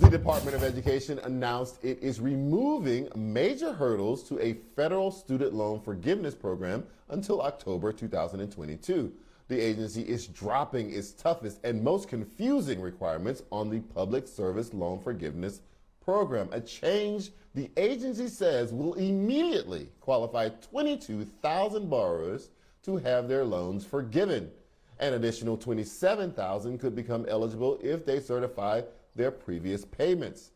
The Department of Education announced it is removing major hurdles to a federal student loan forgiveness program until October 2022. The agency is dropping its toughest and most confusing requirements on the Public Service Loan Forgiveness Program, a change the agency says will immediately qualify 22,000 borrowers to have their loans forgiven. An additional 27,000 could become eligible if they certify their previous payments.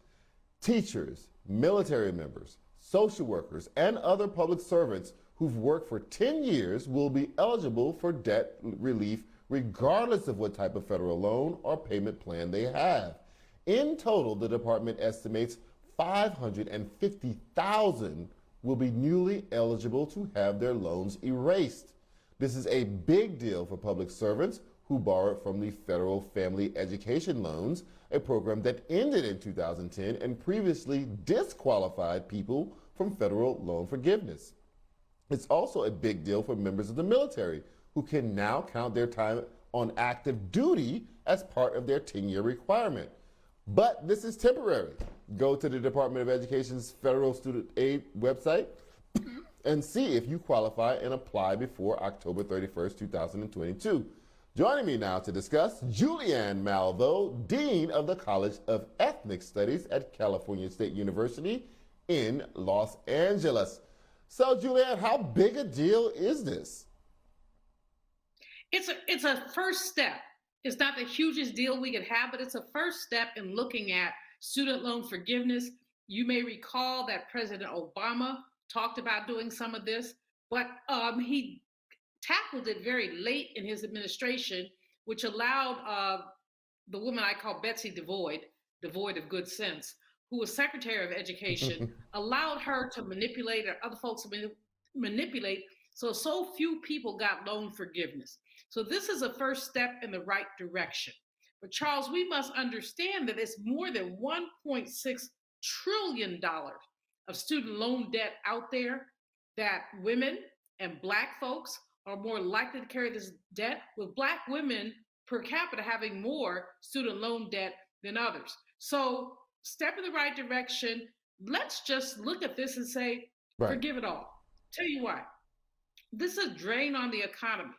Teachers, military members, social workers, and other public servants who've worked for 10 years will be eligible for debt relief regardless of what type of federal loan or payment plan they have. In total, the department estimates 550,000 will be newly eligible to have their loans erased. This is a big deal for public servants who borrowed from the Federal Family Education Loans, a program that ended in 2010 and previously disqualified people from federal loan forgiveness. It's also a big deal for members of the military who can now count their time on active duty as part of their 10-year requirement. But this is temporary. Go to the Department of Education's Federal Student Aid website and see if you qualify and apply before October 31st, 2022. Joining me now to discuss, Julianne Malveaux, Dean of the College of Ethnic Studies at California State University in Los Angeles. So, Julianne, how big a deal is this? It's a first step. It's not the hugest deal we could have, but it's a first step in looking at student loan forgiveness. You may recall that President Obama talked about doing some of this, but he tackled it very late in his administration, which allowed the woman I call Betsy DeVoid, devoid of good sense, who was Secretary of Education, allowed her to manipulate, or other folks to manipulate, so few people got loan forgiveness. So this is a first step in the right direction. But Charles, we must understand that it's more than $1.6 trillion of student loan debt out there, that women and Black folks are more likely to carry this debt, with Black women per capita having more student loan debt than others. So, step in the right direction. Let's just look at this and say, Right. forgive it all. Tell you why. This is a drain on the economy.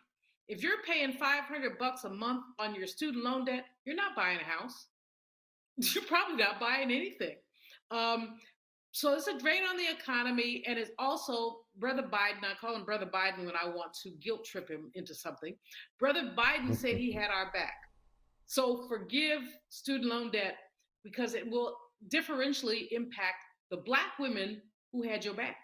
If you're paying $500 a month on your student loan debt, you're not buying a house. You're probably not buying anything. Um, so it's a drain on the economy, and it's also Brother Biden. I call him Brother Biden when I want to guilt trip him into something. Brother Biden said he had our back. So forgive student loan debt because it will differentially impact the Black women who had your back.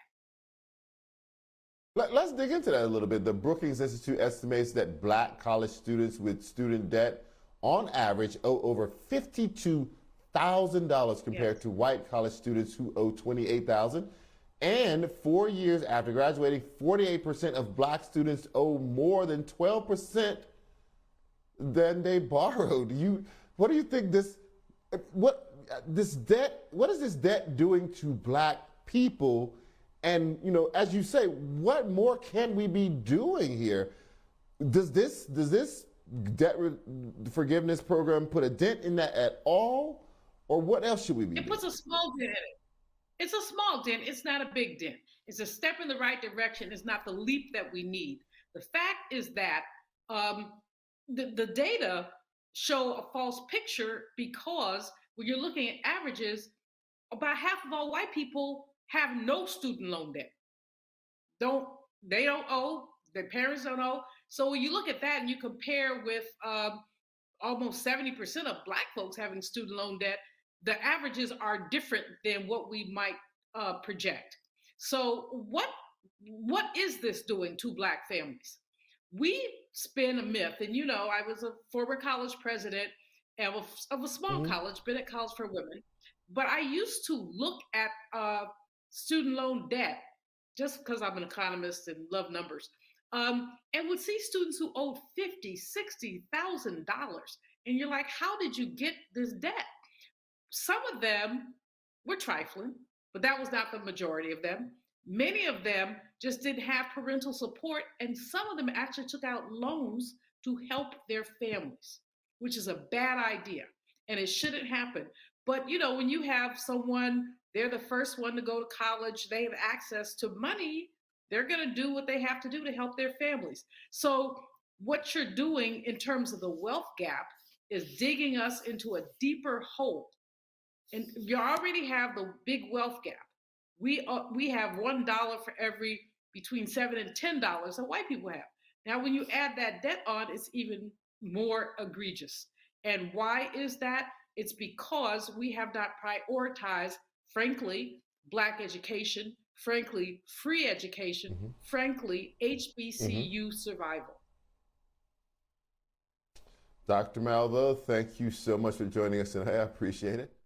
Let's dig into that a little bit. The Brookings Institute estimates that Black college students with student debt, on average, owe over $52,000 compared Yes. to white college students who owe $28,000. And 4 years after graduating, 48% of Black students owe more than 12% than they borrowed. What do you think what is this debt doing to Black people? And as you say, what more can we be doing here? Does this forgiveness program put a dent in that at all, or what else should we be It doing? puts a small dent in it. It's a small dent. It's not a big dent. It's a step in the right direction. It's not the leap that we need. The fact is that um, the data show a false picture, because when you're looking at averages, about half of all white people have no student loan debt. Don't They don't owe. Their parents don't owe. So when you look at that and you compare with almost 70% of Black folks having student loan debt, the averages are different than what we might project. So what is this doing to Black families? We spin a myth, and I was a former college president of a small Hmm. college, Bennett College for Women, but I used to look at student loan debt just because I'm an economist and love numbers, and would see students who owed $50,000, $60,000, and you're like, how did you get this debt? Some of them were trifling, but that was not the majority of them. Many of them just didn't have parental support, and some of them actually took out loans to help their families, which is a bad idea, and it shouldn't happen. But you know, when you have someone, they're the first one to go to college, they have access to money, they're going to do what they have to do to help their families. So, what you're doing in terms of the wealth gap is digging us into a deeper hole. And you already have the big wealth gap. We have $1 for every between $7 and $10 that white people have. Now, when you add that debt on, it's even more egregious. And why is that? It's because we have not prioritized, frankly, Black education, frankly, free education, Hmm. frankly, Hmm. HBCU survival. Dr. Malveaux, thank you so much for joining us tonight. I appreciate it.